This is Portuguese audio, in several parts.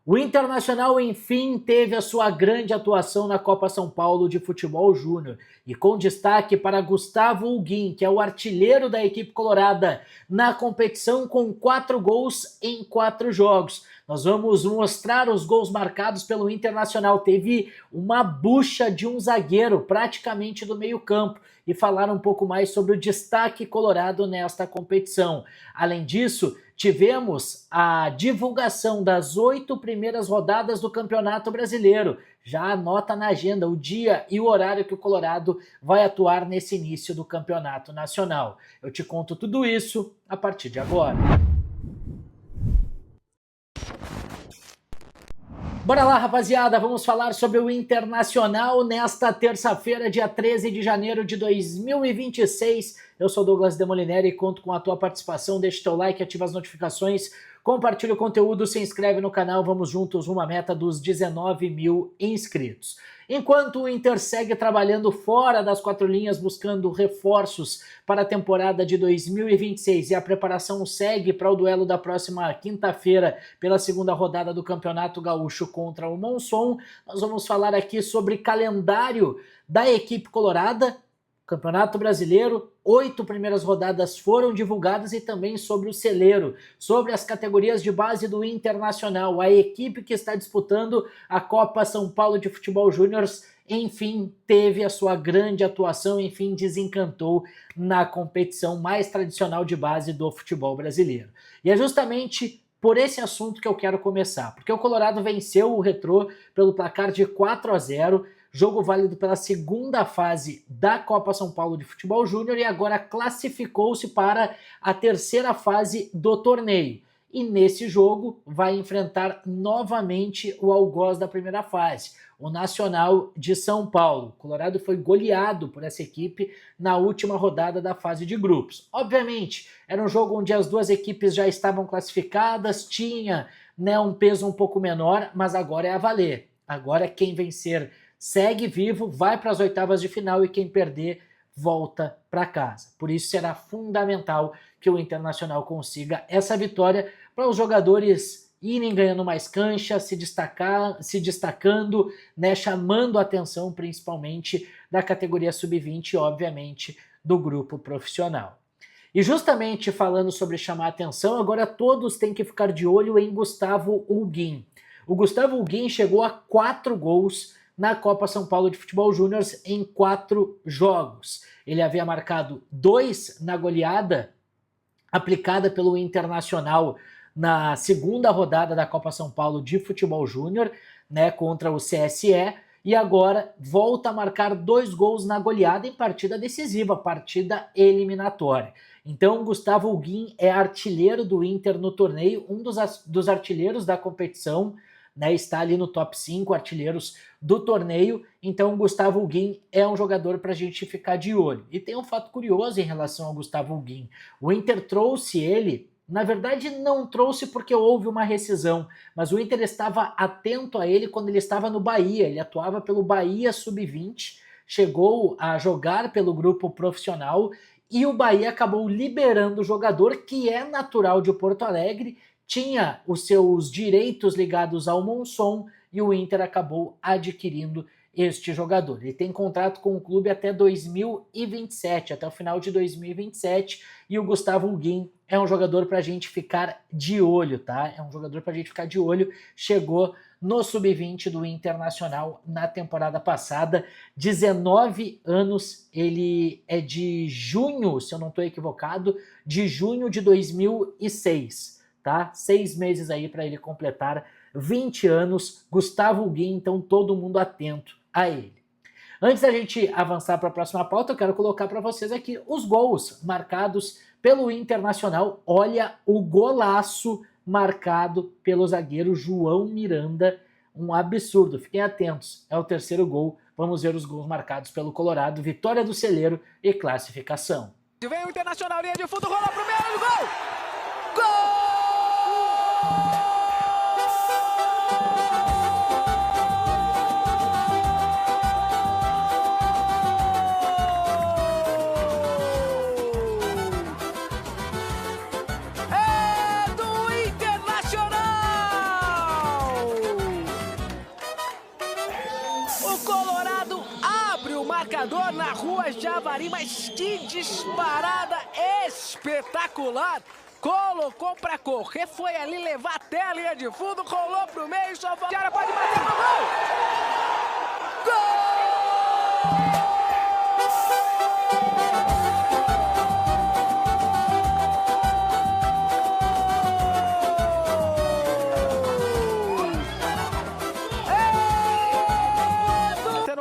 O Internacional, enfim, teve a sua grande atuação na Copa São Paulo de Futebol Júnior e com destaque para Gustavo Huguin, que é o artilheiro da equipe colorada na competição com 4 gols em 4 jogos. Nós vamos mostrar os gols marcados pelo Internacional. Teve uma bucha de um zagueiro praticamente do meio-campo e falar um pouco mais sobre o destaque colorado nesta competição. Além disso, tivemos a divulgação das 8 primeiras rodadas do Campeonato Brasileiro. Já anota na agenda o dia e o horário que o Colorado vai atuar nesse início do Campeonato Nacional. Eu te conto tudo isso a partir de agora. Bora lá, rapaziada, vamos falar sobre o Internacional nesta terça-feira, dia 13 de janeiro de 2026. Eu sou Douglas Demolineri e conto com a tua participação. Deixa teu like, ativa as notificações, compartilha o conteúdo, se inscreve no canal. Vamos juntos rumo à meta dos 19 mil inscritos. Enquanto o Inter segue trabalhando fora das 4 linhas, buscando reforços para a temporada de 2026 e a preparação segue para o duelo da próxima quinta-feira pela segunda rodada do Campeonato Gaúcho contra o Monson, nós vamos falar aqui sobre calendário da equipe colorada, Campeonato Brasileiro, 8 primeiras rodadas foram divulgadas e também sobre o celeiro, sobre as categorias de base do Internacional, a equipe que está disputando a Copa São Paulo de Futebol Júnior, enfim, teve a sua grande atuação, enfim, desencantou na competição mais tradicional de base do futebol brasileiro. E é justamente por esse assunto que eu quero começar, porque o Colorado venceu o Retrô pelo placar de 4-0, jogo válido pela segunda fase da Copa São Paulo de Futebol Júnior e agora classificou-se para a terceira fase do torneio. E nesse jogo vai enfrentar novamente o algoz da primeira fase, o Nacional de São Paulo. O Colorado foi goleado por essa equipe na última rodada da fase de grupos. Obviamente, era um jogo onde as duas equipes já estavam classificadas, tinha, um peso um pouco menor, mas agora é a valer. Agora quem vencer segue vivo, vai para as oitavas de final e quem perder volta para casa. Por isso será fundamental que o Internacional consiga essa vitória para os jogadores irem ganhando mais cancha, se destacando, chamando a atenção principalmente da categoria sub-20 e obviamente do grupo profissional. E justamente falando sobre chamar a atenção, agora todos têm que ficar de olho em Gustavo Huguin. O Gustavo Huguin chegou a 4 gols na Copa São Paulo de Futebol Júnior em 4 jogos. Ele havia marcado 2 na goleada aplicada pelo Internacional na segunda rodada da Copa São Paulo de Futebol Júnior, contra o CSE, e agora volta a marcar 2 gols na goleada em partida decisiva, partida eliminatória. Então, Gustavo Huguin é artilheiro do Inter no torneio, um dos artilheiros da competição, está ali no top 5 artilheiros do torneio, então Gustavo Huguin é um jogador para a gente ficar de olho. E tem um fato curioso em relação ao Gustavo Huguin, o Inter trouxe ele, na verdade não trouxe porque houve uma rescisão, mas o Inter estava atento a ele quando ele estava no Bahia, ele atuava pelo Bahia Sub-20, chegou a jogar pelo grupo profissional e o Bahia acabou liberando o jogador que é natural de Porto Alegre, tinha os seus direitos ligados ao Monson e o Inter acabou adquirindo este jogador. Ele tem contrato com o clube até 2027, até o final de 2027, e o Gustavo Huguin é um jogador para a gente ficar de olho, tá? É um jogador para a gente ficar de olho, chegou no Sub-20 do Internacional na temporada passada, 19 anos, ele é de junho, se eu não estou equivocado, de junho de 2006. Tá? 6 meses aí para ele completar 20 anos, Gustavo Huguin, então todo mundo atento a ele. Antes da gente avançar para a próxima pauta, eu quero colocar para vocês aqui os gols marcados pelo Internacional. Olha o golaço marcado pelo zagueiro João Miranda, um absurdo, fiquem atentos, é o 3º gol, vamos ver os gols marcados pelo Colorado, vitória do celeiro e classificação. Vem o Internacional, linha de fundo, rola pro meio, gol! Gol! É do Internacional! marcador na Rua Javari, mas que disparada espetacular! Colocou pra correr, foi ali levar até a linha de fundo, rolou pro meio, só pode bater pro gol! Gol!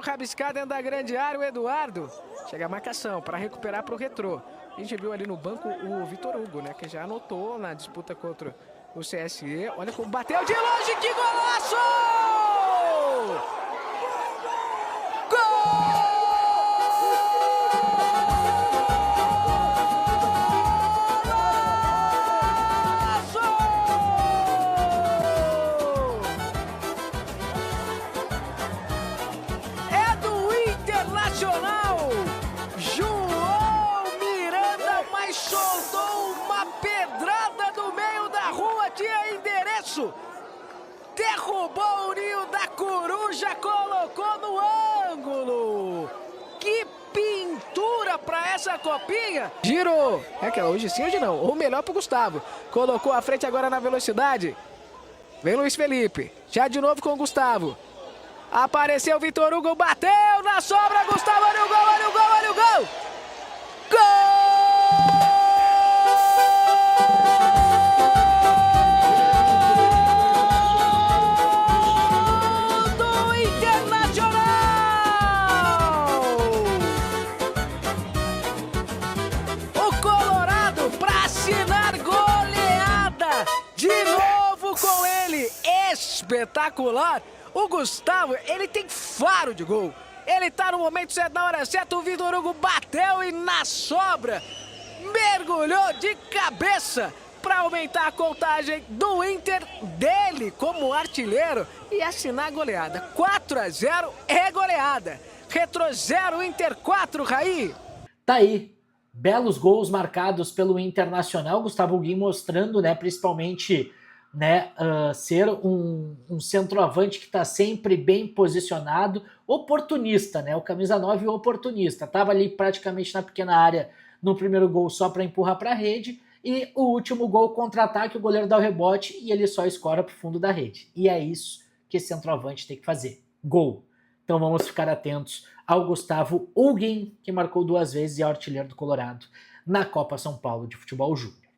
Rabiscar dentro da grande área, o Eduardo. Chega a marcação para recuperar para o Retrô. A gente viu ali no banco o Vitor Hugo, né? Que já anotou na disputa contra o CSE. Olha como bateu de longe, que golaço! João Miranda, mas soltou uma pedrada do meio da rua, tinha endereço. Derrubou o ninho da coruja, colocou no ângulo. Que pintura para essa copinha. Girou. É aquela hoje sim, hoje não. Ou melhor pro Gustavo. Colocou a frente agora na velocidade. Vem Luiz Felipe. Já de novo com o Gustavo. Apareceu o Vitor Hugo, bateu na sobra, Gustavo, olha o gol, olha o gol, olha o gol! Gol do Internacional! O Colorado para assinar goleada, de novo com ele, espetacular! O Gustavo, ele tem faro de gol. Ele tá no momento certo, na hora certa. O Vitor Hugo bateu e na sobra mergulhou de cabeça para aumentar a contagem do Inter dele como artilheiro e assinar a goleada. 4-0 é goleada. Retrô 0, Inter 4, Raí. Tá aí. Belos gols marcados pelo Internacional. Gustavo Gui mostrando, né, principalmente... né, ser um centroavante que está sempre bem posicionado, oportunista, né, o camisa 9 oportunista, estava ali praticamente na pequena área no primeiro gol só para empurrar para a rede, e o último gol contra-ataque, o goleiro dá o rebote e ele só escora para o fundo da rede, e é isso que esse centroavante tem que fazer, gol. Então vamos ficar atentos ao Gustavo Huguin, que marcou 2 vezes e é o artilheiro do Colorado na Copa São Paulo de Futebol Júnior.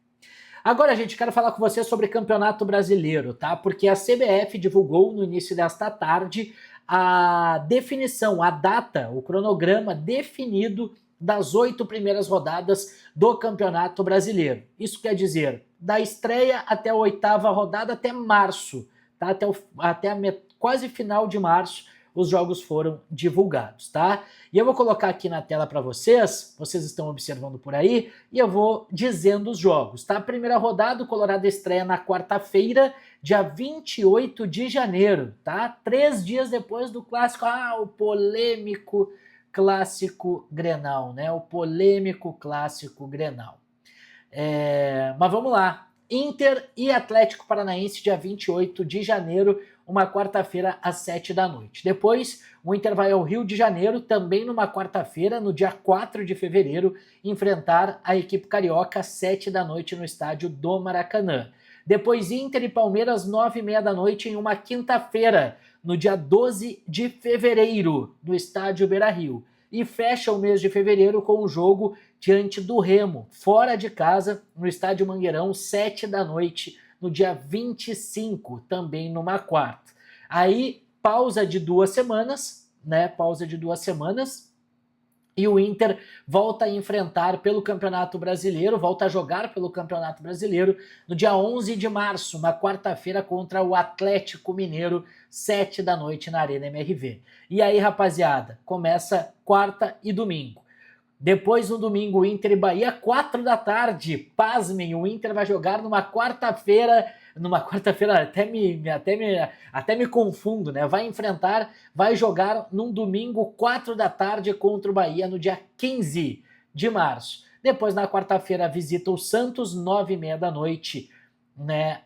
Agora, gente, quero falar com você sobre Campeonato Brasileiro, tá? Porque a CBF divulgou no início desta tarde a definição, a data, o cronograma definido das 8 primeiras rodadas do Campeonato Brasileiro. Isso quer dizer, da estreia até a 8ª rodada, até março, tá? Até quase final de março, os jogos foram divulgados, tá? E eu vou colocar aqui na tela para vocês estão observando por aí, e eu vou dizendo os jogos, tá? A primeira rodada, o Colorado estreia na quarta-feira, dia 28 de janeiro, tá? 3 dias depois do clássico, o polêmico clássico Grenal, né? O polêmico clássico Grenal. Mas vamos lá. Inter e Atlético Paranaense, dia 28 de janeiro, uma quarta-feira às 7 da noite. Depois, o Inter vai ao Rio de Janeiro, também numa quarta-feira, no dia 4 de fevereiro, enfrentar a equipe carioca às 7 da noite no estádio do Maracanã. Depois, Inter e Palmeiras, 9h30 da noite, em uma quinta-feira, no dia 12 de fevereiro, no estádio Beira-Rio. E fecha o mês de fevereiro com o jogo diante do Remo, fora de casa, no estádio Mangueirão, 7 da noite, no dia 25, também numa quarta. Aí, pausa de 2 semanas, né? Pausa de 2 semanas. E o Inter volta a enfrentar pelo Campeonato Brasileiro, volta a jogar pelo Campeonato Brasileiro no dia 11 de março, uma quarta-feira contra o Atlético Mineiro, 7 da noite na Arena MRV. E aí, rapaziada, começa quarta e domingo. Depois, no domingo, Inter e Bahia, 4 da tarde. Pasmem, o Inter vai jogar numa quarta-feira, até me confundo, né? Vai jogar num domingo, 4 da tarde, contra o Bahia, no dia 15 de março. Depois, na quarta-feira, visita o Santos, 9h30 da noite, né?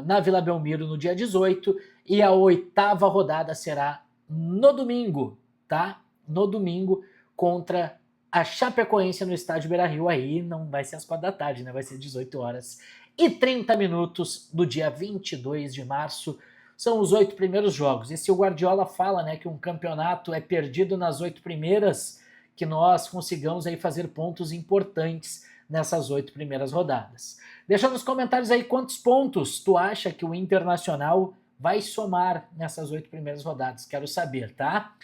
Na Vila Belmiro, no dia 18. E a 8ª rodada será no domingo, tá? No domingo, contra a Chapecoense no estádio Beira-Rio. Aí não vai ser às 4 da tarde, né? Vai ser 18h30 do dia 22 de março. São os 8 primeiros jogos. E se o Guardiola fala, né, que um campeonato é perdido nas 8 primeiras, que nós consigamos aí fazer pontos importantes nessas 8 primeiras rodadas. Deixa nos comentários aí quantos pontos tu acha que o Internacional vai somar nessas 8 primeiras rodadas. Quero saber, tá?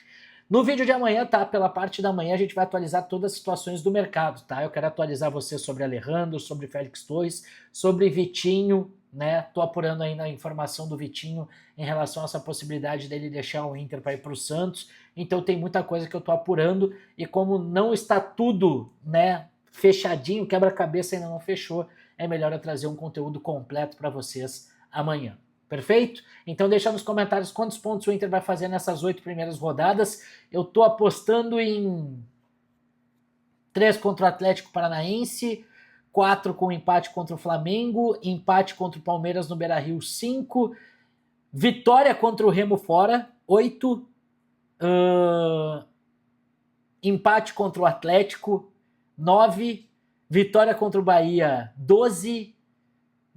No vídeo de amanhã, tá? Pela parte da manhã, a gente vai atualizar todas as situações do mercado, tá? Eu quero atualizar você sobre Alejandro, sobre Félix Torres, sobre Vitinho, né? Tô apurando ainda a informação do Vitinho em relação a essa possibilidade dele deixar o Inter para ir para o Santos. Então tem muita coisa que eu tô apurando e como não está tudo, né, fechadinho, quebra-cabeça ainda não fechou, é melhor eu trazer um conteúdo completo para vocês amanhã. Perfeito? Então deixa nos comentários quantos pontos o Inter vai fazer nessas 8 primeiras rodadas. Eu tô apostando em 3 contra o Atlético Paranaense, 4 com empate contra o Flamengo, empate contra o Palmeiras no Beira-Rio, 5, vitória contra o Remo fora, 8, empate contra o Atlético, 9, vitória contra o Bahia, 12,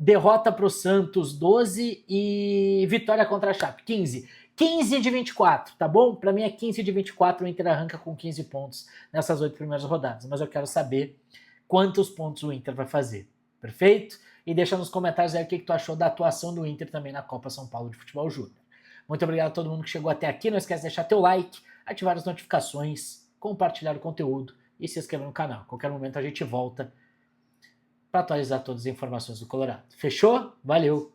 derrota para o Santos, 12 e vitória contra a Chape, 15. 15 de 24, tá bom? Para mim é 15 de 24, o Inter arranca com 15 pontos nessas 8 primeiras rodadas, mas eu quero saber quantos pontos o Inter vai fazer, perfeito? E deixa nos comentários aí o que tu achou da atuação do Inter também na Copa São Paulo de Futebol Júnior. Muito obrigado a todo mundo que chegou até aqui, não esquece de deixar teu like, ativar as notificações, compartilhar o conteúdo e se inscrever no canal. A qualquer momento a gente volta para atualizar todas as informações do Colorado. Fechou? Valeu!